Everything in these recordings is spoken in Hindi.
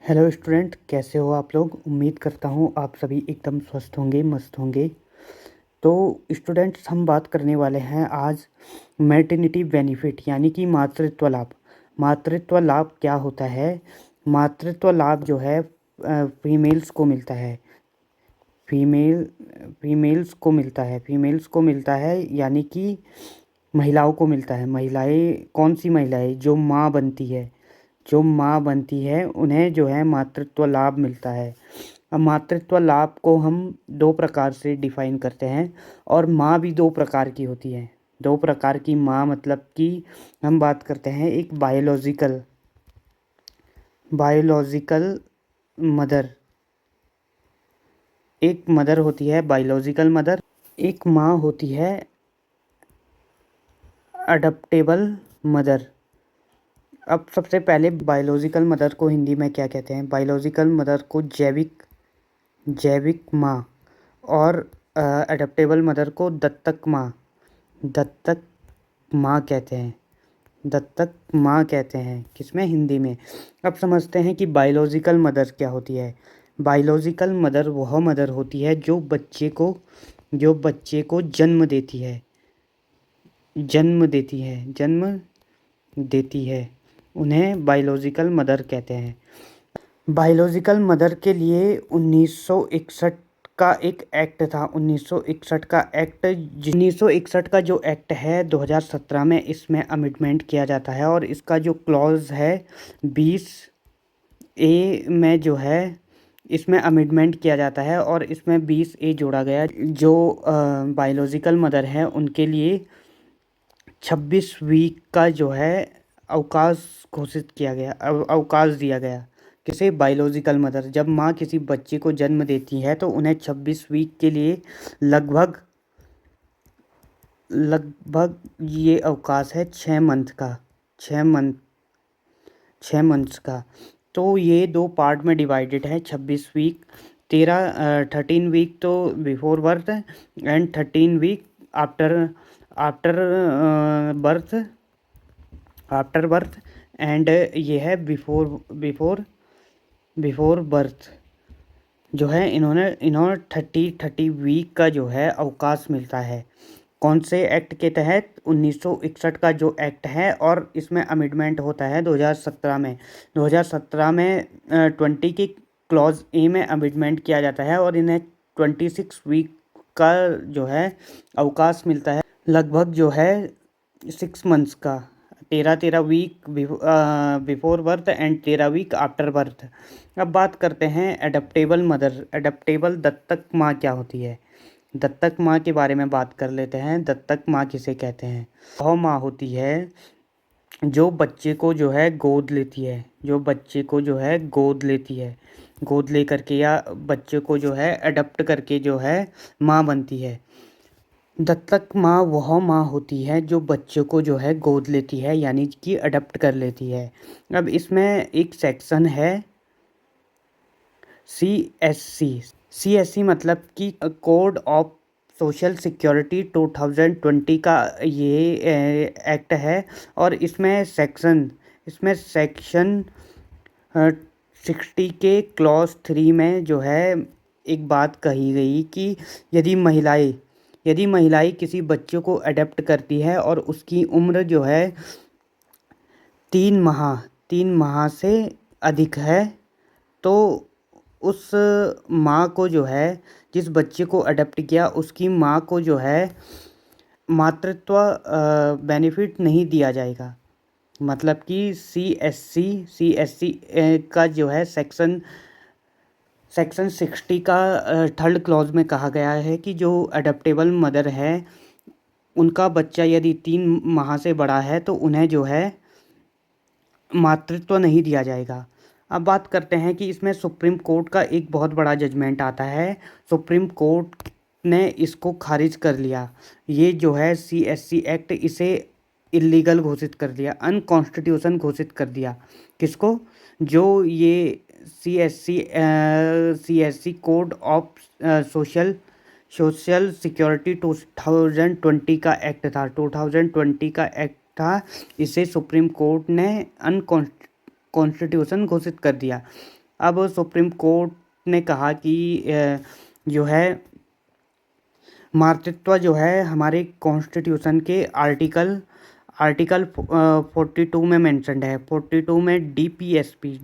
हेलो स्टूडेंट, कैसे हो आप लोग। उम्मीद करता हूँ आप सभी एकदम स्वस्थ होंगे, मस्त होंगे। तो स्टूडेंट्स, हम बात करने वाले हैं आज मैटरनिटी बेनिफिट यानी कि मातृत्व लाभ। मातृत्व लाभ क्या होता है। मातृत्व लाभ जो है फीमेल्स को मिलता है। फीमेल्स को मिलता है यानी कि महिलाओं को मिलता है। महिलाएं, कौन सी महिलाएं? जो माँ बनती है उन्हें जो है मातृत्व लाभ मिलता है। अब मातृत्व लाभ को हम दो प्रकार से डिफाइन करते हैं, और माँ भी दो प्रकार की होती है। दो प्रकार की माँ मतलब कि हम बात करते हैं एक बायोलॉजिकल मदर। एक मदर होती है बायोलॉजिकल मदर, एक माँ होती है अडॉप्टेबल मदर। अब सबसे पहले बायोलॉजिकल मदर को हिंदी में क्या कहते हैं? बायोलॉजिकल मदर को जैविक माँ, और अडॉप्टेबल मदर को दत्तक माँ कहते हैं। किसमें? हिंदी में। अब समझते हैं कि बायोलॉजिकल मदर क्या होती है। बायोलॉजिकल मदर वह मदर होती है जो बच्चे को जन्म देती है। उन्हें बायोलॉजिकल मदर कहते हैं। बायोलॉजिकल मदर के लिए 1961 का एक एक्ट था। 1961 का जो एक्ट है 2017 में इसमें अमेंडमेंट किया जाता है, और इसका जो क्लॉज है 20A में जो है इसमें अमेंडमेंट किया जाता है, और इसमें 20A जोड़ा गया। जो बायोलॉजिकल मदर है उनके लिए 26 वीक का जो है अवकाश घोषित किया गया, अवकाश दिया गया। किसे? Biological mother. जब माँ किसी बच्चे को जन्म देती है तो उन्हें 26 वीक के लिए लगभग ये अवकाश है 6 मंथ्स का। तो ये दो पार्ट में डिवाइडेड है। 26 वीक, 13 वीक तो before birth and 13 week after birth and ये है बिफोर बर्थ। जो है इन्होंने 30 वीक का जो है अवकाश मिलता है। कौन से एक्ट के तहत? 1961 का जो एक्ट है, और इसमें अमेंडमेंट होता है 2017 में। 2017 में 20 की क्लॉज ए में अमेंडमेंट किया जाता है, और इन्हें 26 वीक का जो है अवकाश मिलता है, लगभग जो है 6 मंथ्स का। 13 week before birth and 13 week after birth. अब बात करते हैं एडॉप्टेबल मदर। एडॉप्टेबल दत्तक माँ क्या होती है? दत्तक माँ के बारे में बात कर लेते हैं। दत्तक माँ किसे कहते हैं? वह माँ होती है जो बच्चे को जो है गोद लेती है। गोद ले करके या बच्चे को जो है अडॉप्ट करके जो है माँ बनती है। दत्तक माँ वह माँ होती है जो बच्चे को जो है गोद लेती है, यानी कि अडॉप्ट कर लेती है। अब इसमें एक सेक्शन है CSC मतलब कि कोड ऑफ सोशल सिक्योरिटी 2020 का ये एक्ट है, और इसमें सेक्शन 60 के क्लॉज 3 में जो है एक बात कही गई कि यदि महिलाएं किसी बच्चे को अडॉप्ट करती है और उसकी उम्र जो है 3 माह से अधिक है, तो उस माँ को जो है, जिस बच्चे को अडॉप्ट किया उसकी माँ को जो है मातृत्व बेनिफिट नहीं दिया जाएगा। मतलब कि CSC का जो है सेक्शन 60 का थर्ड क्लॉज में कहा गया है कि जो अडॉप्टेबल मदर है उनका बच्चा यदि 3 माह से बड़ा है तो उन्हें जो है मातृत्व नहीं दिया जाएगा। अब बात करते हैं कि इसमें सुप्रीम कोर्ट का एक बहुत बड़ा जजमेंट आता है। सुप्रीम कोर्ट ने इसको खारिज कर लिया। ये जो है CSC एक्ट, इसे इलीगल घोषित कर दिया, अनकॉन्स्टिट्यूशन घोषित कर दिया। किसको? जो ये CSC code of social security 2020 का एक्ट था। 2020 का एक्ट था, इसे सुप्रीम कोर्ट ने अनकॉन्स्टिट्यूशन घोषित कर दिया। अब सुप्रीम कोर्ट ने कहा कि जो है मातृत्व जो है हमारे कॉन्स्टिट्यूशन के आर्टिकल आर्टिकल 42 में मेंशन्ड है। 42 में डीपीएसपी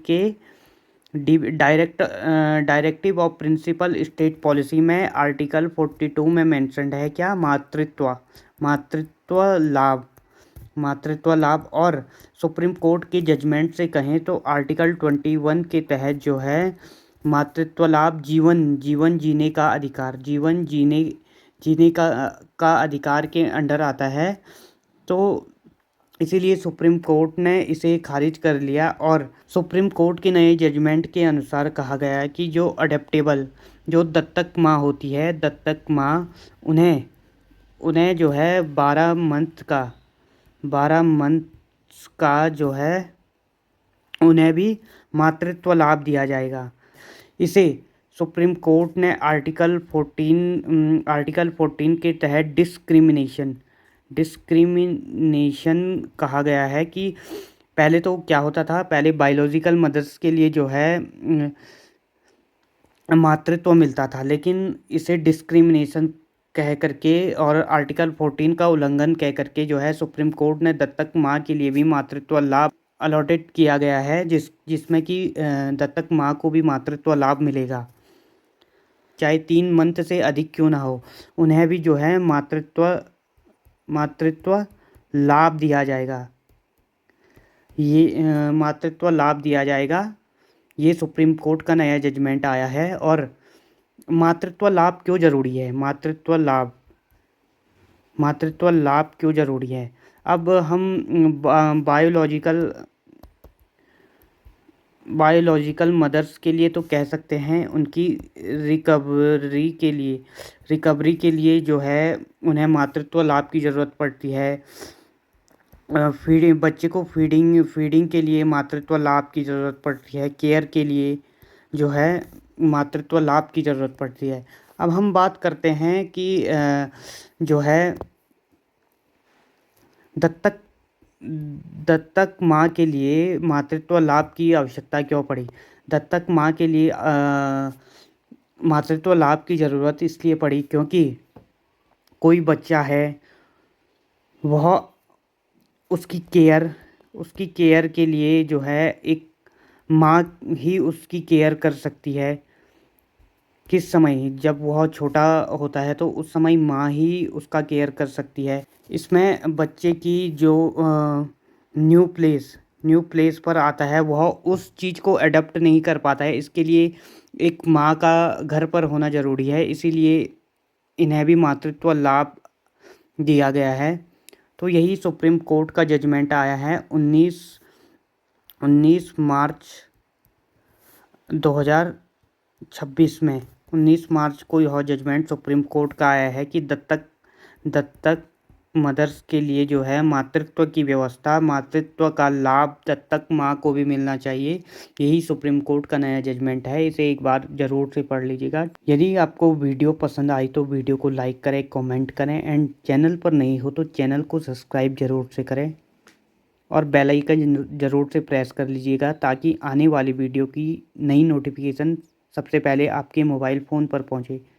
के directive of principle state policy में आर्टिकल 42 में मेंशन्ड है क्या, मातृत्व लाभ। और सुप्रीम कोर्ट के जजमेंट से कहें तो आर्टिकल 21 के तहत जो है मातृत्व लाभ जीवन जीने का अधिकार, जीने का अधिकार के अंडर आता है। तो इसीलिए सुप्रीम कोर्ट ने इसे खारिज कर लिया। और सुप्रीम कोर्ट के नए जजमेंट के अनुसार कहा गया है कि जो अडेप्टेबल जो दत्तक माँ होती है, दत्तक माँ उन्हें जो है 12 मंथ्स का जो है उन्हें भी मातृत्व लाभ दिया जाएगा। इसे सुप्रीम कोर्ट ने आर्टिकल 14 के तहत डिस्क्रिमिनेशन कहा गया है कि पहले तो क्या होता था, पहले बायोलॉजिकल मदर्स के लिए जो है मातृत्व मिलता था, लेकिन इसे डिस्क्रिमिनेशन कह करके और आर्टिकल 14 का उल्लंघन कह करके जो है सुप्रीम कोर्ट ने दत्तक माँ के लिए भी मातृत्व लाभ अलॉटेड किया गया है, जिसमें कि दत्तक माँ को भी मातृत्व लाभ मिलेगा, चाहे 3 मंथ से अधिक क्यों ना हो, उन्हें भी जो है मातृत्व लाभ दिया जाएगा। ये मातृत्व लाभ दिया जाएगा। ये सुप्रीम कोर्ट का नया जजमेंट आया है। और मातृत्व लाभ क्यों ज़रूरी है, मातृत्व लाभ क्यों ज़रूरी है। अब हम बायोलॉजिकल मदर्स के लिए तो कह सकते हैं उनकी रिकवरी के लिए जो है उन्हें मातृत्व लाभ की ज़रूरत पड़ती है। बच्चे को फीडिंग के लिए मातृत्व लाभ की ज़रूरत पड़ती है, केयर के लिए जो है मातृत्व लाभ की ज़रूरत पड़ती है। अब हम बात करते हैं कि जो है दत्तक माँ के लिए मातृत्व लाभ की आवश्यकता क्यों पड़ी। दत्तक माँ के लिए मातृत्व लाभ की ज़रूरत इसलिए पड़ी क्योंकि कोई बच्चा है, वह उसकी केयर के लिए जो है एक माँ ही उसकी केयर कर सकती है। किस समय, जब वह छोटा होता है तो उस समय माँ ही उसका केयर कर सकती है। इसमें बच्चे की जो न्यू प्लेस पर आता है वह उस चीज़ को अडॉप्ट नहीं कर पाता है, इसके लिए एक माँ का घर पर होना ज़रूरी है। इसीलिए इन्हें भी मातृत्व लाभ दिया गया है। तो यही सुप्रीम कोर्ट का जजमेंट आया है 19 मार्च 2026 में। 19 मार्च को यह जजमेंट सुप्रीम कोर्ट का आया है कि दत्तक मदर्स के लिए जो है मातृत्व की व्यवस्था, मातृत्व का लाभ दत्तक माँ को भी मिलना चाहिए। यही सुप्रीम कोर्ट का नया जजमेंट है। इसे एक बार ज़रूर से पढ़ लीजिएगा। यदि आपको वीडियो पसंद आई तो वीडियो को लाइक करें, कमेंट करें एंड चैनल पर नहीं हो तो चैनल को सब्सक्राइब ज़रूर से करें और बेल आइकन ज़रूर से प्रेस कर लीजिएगा ताकि आने वाली वीडियो की नई नोटिफिकेशन सबसे पहले आपके मोबाइल फ़ोन पर पहुँचे।